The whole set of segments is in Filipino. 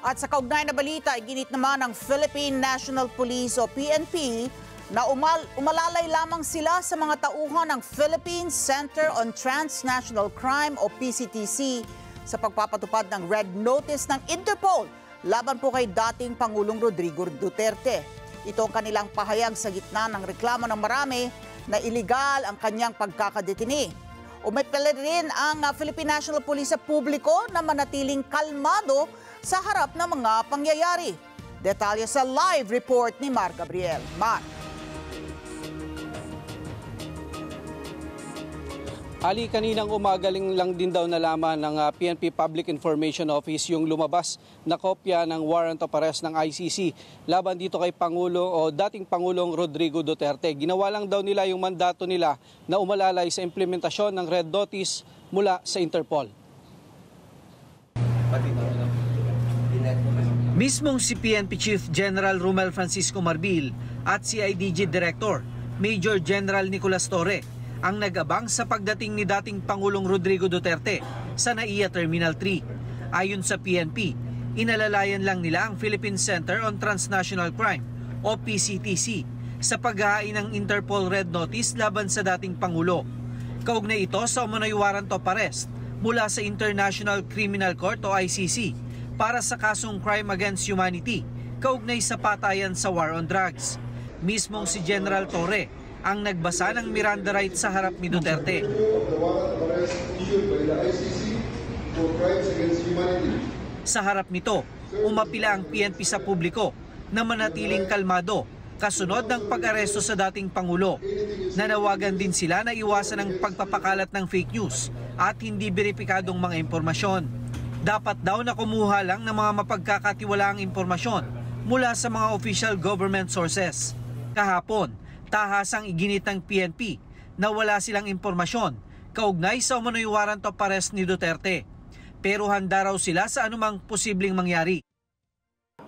At sa kaugnay na balita, iginit naman ng Philippine National Police o PNP na umalalay lamang sila sa mga tauhan ng Philippine Center on Transnational Crime o PCTC sa pagpapatupad ng Red Notice ng Interpol laban po kay dating Pangulong Rodrigo Duterte. Ito ang kanilang pahayag sa gitna ng reklamo ng marami na iligal ang kanyang pagkakadetini. Umapela rin ang Philippine National Police sa publiko na manatiling kalmado sa harap ng mga pangyayari. Detalye sa live report ni Mar Gabriel. Mar. Ali, kaninang umagaling lang din daw nalaman ng PNP Public Information Office yung lumabas na kopya ng warrant of arrest ng ICC laban dito kay Pangulo o dating Pangulong Rodrigo Duterte. Ginawa lang daw nila yung mandato nila na umalalay sa implementasyon ng Red Notice mula sa Interpol. Mismong si PNP Chief General Romel Francisco Marbil at CIDG Director Major General Nicolas Torre ang nag-abang sa pagdating ni dating Pangulong Rodrigo Duterte sa NAIA Terminal 3. Ayon sa PNP, inalalayan lang nila ang Philippine Center on Transnational Crime o PCTC sa paghahain ng Interpol Red Notice laban sa dating Pangulo. Kaugnay ito sa umunoy warrant of arrest mula sa International Criminal Court o ICC para sa kasong crime against humanity kaugnay sa patayan sa war on drugs. Mismong si General Torre ang nagbasa ng Miranda rights sa harap ni Duterte. Sa harap nito, umapila ang PNP sa publiko na manatiling kalmado kasunod ng pag-aresto sa dating Pangulo. Nanawagan din sila na iwasan ang pagpapakalat ng fake news at hindi beripikadong mga impormasyon. Dapat daw na kumuha lang ng mga mapagkakatiwalaang impormasyon mula sa mga official government sources. Kahapon, tahasang iginit ng PNP na wala silang impormasyon kaugnay sa umunoy warrant of arrest ni Duterte. Pero handa raw sila sa anumang posibleng mangyari.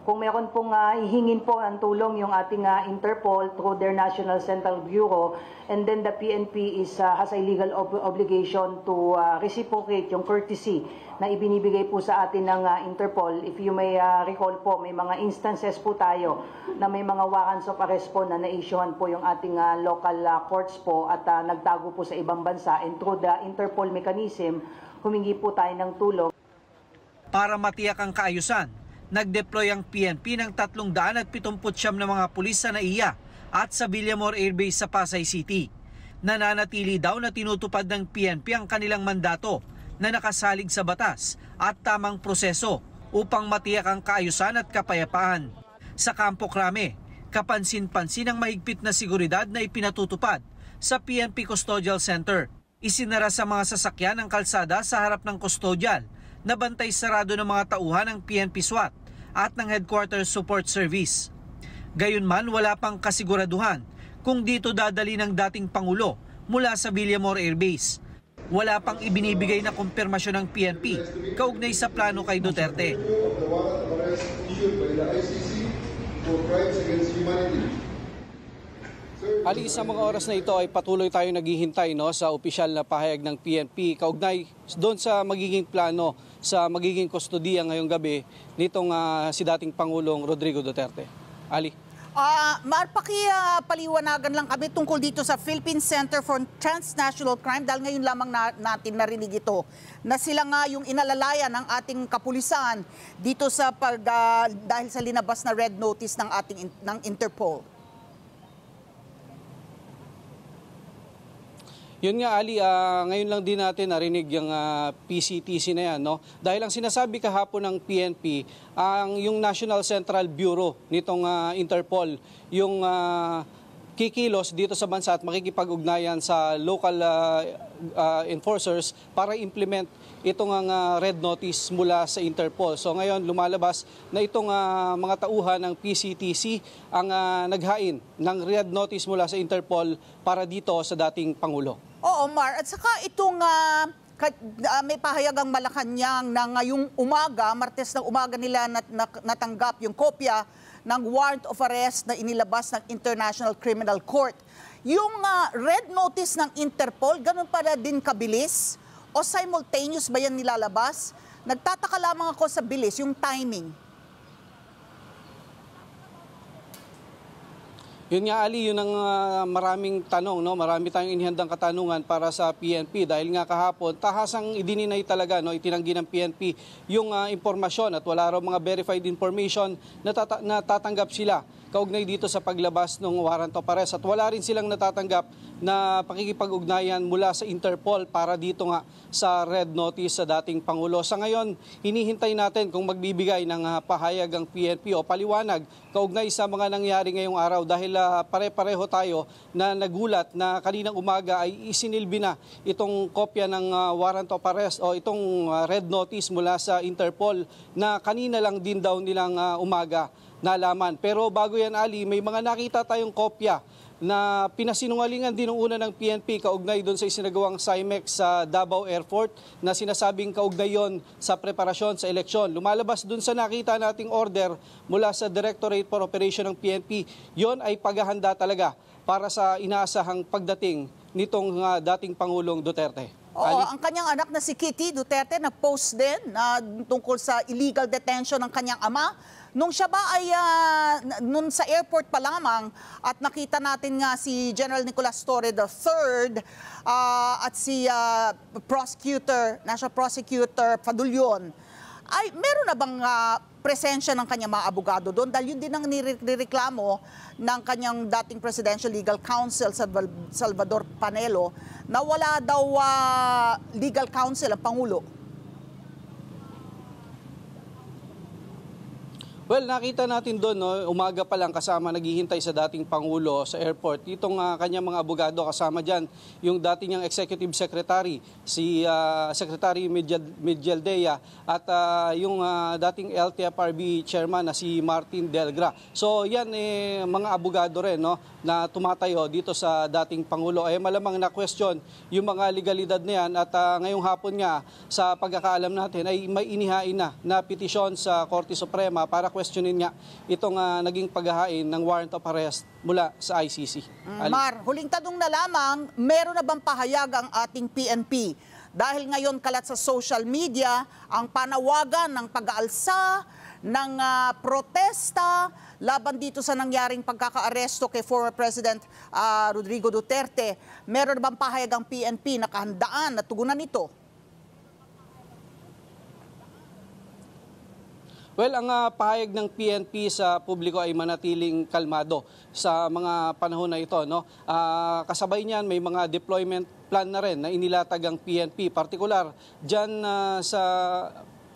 Kung meron pong ihingin po ang tulong yung ating Interpol through their National Central Bureau, and then the PNP has a legal obligation to reciprocate yung courtesy na ibinibigay po sa atin ng Interpol. If you may recall po, may mga instances po tayo na may mga warrants of arrest po na na-issuehan po yung ating local courts po at nagtago po sa ibang bansa, and through the Interpol mechanism, humingi po tayo ng tulong. Para matiyak ang kaayusan, nag-deploy ang PNP ng 379 na mga pulis sa NAIA at sa Villamor Air Base sa Pasay City. Nananatili daw na tinutupad ng PNP ang kanilang mandato na nakasalig sa batas at tamang proseso upang matiyak ang kaayusan at kapayapaan. Sa Campo Crame, kapansin-pansin ang mahigpit na seguridad na ipinatutupad sa PNP Custodial Center. Isinara sa mga sasakyan ng kalsada sa harap ng custodial na bantay sarado ng mga tauhan ng PNP SWAT at ng Headquarters Support Service. Gayunman, wala pang kasiguraduhan kung dito dadali ng dating Pangulo mula sa Villamor Air Base. Wala pang ibinibigay na kumpirmasyon ng PNP kaugnay sa plano kay Duterte. Ali, sa mga oras na ito ay patuloy tayo naghihintay sa opisyal na pahayag ng PNP kaugnay doon sa magiging plano sa magiging kustodiya ngayong gabi nitong si dating Pangulong Rodrigo Duterte. Ali. Paliwanagan lang kami tungkol dito sa Philippine Center for Transnational Crime dahil ngayon lamang natin narinig ito na sila nga yung inalalayan ng ating kapulisan dito sa dahil sa linabas na red notice ng Interpol. Yun nga, Ali, ngayon lang din natin narinig yung PCTC na yan. Dahil ang sinasabi kahapon ng PNP, yung National Central Bureau nitong Interpol, yung kikilos dito sa bansa at makikipag-ugnayan sa local enforcers para implement itong red notice mula sa Interpol. So ngayon lumalabas na itong mga tauhan ng PCTC ang naghain ng red notice mula sa Interpol para dito sa dating Pangulo. Oo, Mar. At saka itong may pahayag ang Malacanang na ngayong umaga, Martes ng umaga nila natanggap yung kopya ng warrant of arrest na inilabas ng International Criminal Court. Yung red notice ng Interpol, ganun pala din kabilis? O simultaneous ba yan nilalabas? Nagtataka lamang ako sa bilis, yung timing. Yun nga, Ali, yun ang maraming tanong, no? Marami tayong inihandang katanungan para sa PNP dahil nga kahapon, tahasang idininay talaga, no? Itinanggi ng PNP yung impormasyon at wala raw mga verified information na natatanggap sila kaugnay dito sa paglabas ng warrant of arrest at wala rin silang natatanggap na pakikipag-ugnayan mula sa Interpol para dito nga sa red notice sa dating Pangulo. Sa ngayon, hinihintay natin kung magbibigay ng pahayag ang PNP o paliwanag kaugnay sa mga nangyari ngayong araw dahil pare-pareho tayo na nagulat na kaninang umaga ay isinilbi na itong kopya ng warrant of arrest o itong red notice mula sa Interpol na kanina lang din daw nilang umaga nalaman. Pero bago yan, Ali, may mga nakita tayong kopya na pinasinungalingan din ng una ng PNP kaugnay doon sa isinagawang CIMEX sa Davao Airport na sinasabing kaugnay yon sa preparasyon sa eleksyon. Lumalabas doon sa nakita nating order mula sa Directorate for Operation ng PNP, yon ay paghahanda talaga para sa inaasahang pagdating nitong dating Pangulong Duterte. Oo, ang kanyang anak na si Kitty Duterte nag-post din tungkol sa illegal detention ng kanyang ama. Nung siya ba ay nun sa airport pa lamang at nakita natin nga si General Nicolas Torre III at si National Prosecutor Fadulyon, ay meron na bang presensya ng kanyang mga abogado doon? Dahil yun din ang nireklamo ng kanyang dating Presidential Legal Counsel, Salvador Panelo, na wala daw legal counsel ang Pangulo. Well, nakita natin doon, no, umaga pa lang kasama naghihintay sa dating Pangulo sa airport. Itong kanyang mga abogado kasama dyan, yung dating niyang Executive Secretary, si Secretary Medialdea at yung dating LTFRB Chairman na si Martin Delgra. So yan mga abogado rin, no, na tumatayo dito sa dating Pangulo. Malamang na-question yung mga legalidad na yan at ngayong hapon nga sa pagkakaalam natin ay may inihain na petisyon sa Korte Suprema para questionin nga itong naging paghahain ng warrant of arrest mula sa ICC. Mar, huling tanong na lamang, meron na bang pahayag ang ating PNP? Dahil ngayon kalat sa social media ang panawagan ng pag-aalsa, ng protesta laban dito sa nangyaring pagkakaaresto kay former President Rodrigo Duterte. Meron na bang pahayag ang PNP na kahandaan na tugunan ito? Well, ang pahayag ng PNP sa publiko ay manatiling kalmado sa mga panahon na ito, no? Kasabay niyan, may mga deployment plan na rin na inilatag ang PNP, partikular dyan sa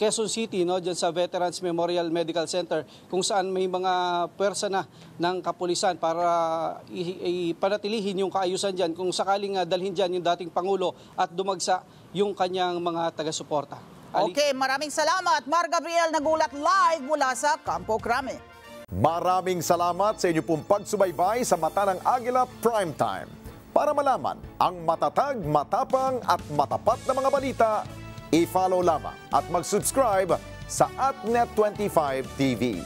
Quezon City, no, dyan sa Veterans Memorial Medical Center, kung saan may mga pwersa na ng kapulisan para ipanatilihin yung kaayusan dyan kung sakaling dalhin dyan yung dating Pangulo at dumagsa yung kanyang mga taga-suporta. Okay, maraming salamat. Mar Gabriel nagulat live mula sa Campo Crame. Maraming salamat sa inyo pong pagsubaybay sa Mata ng Agila Primetime. Para malaman ang matatag, matapang at matapat na mga balita, i-follow lamang at mag-subscribe sa @Net25 TV.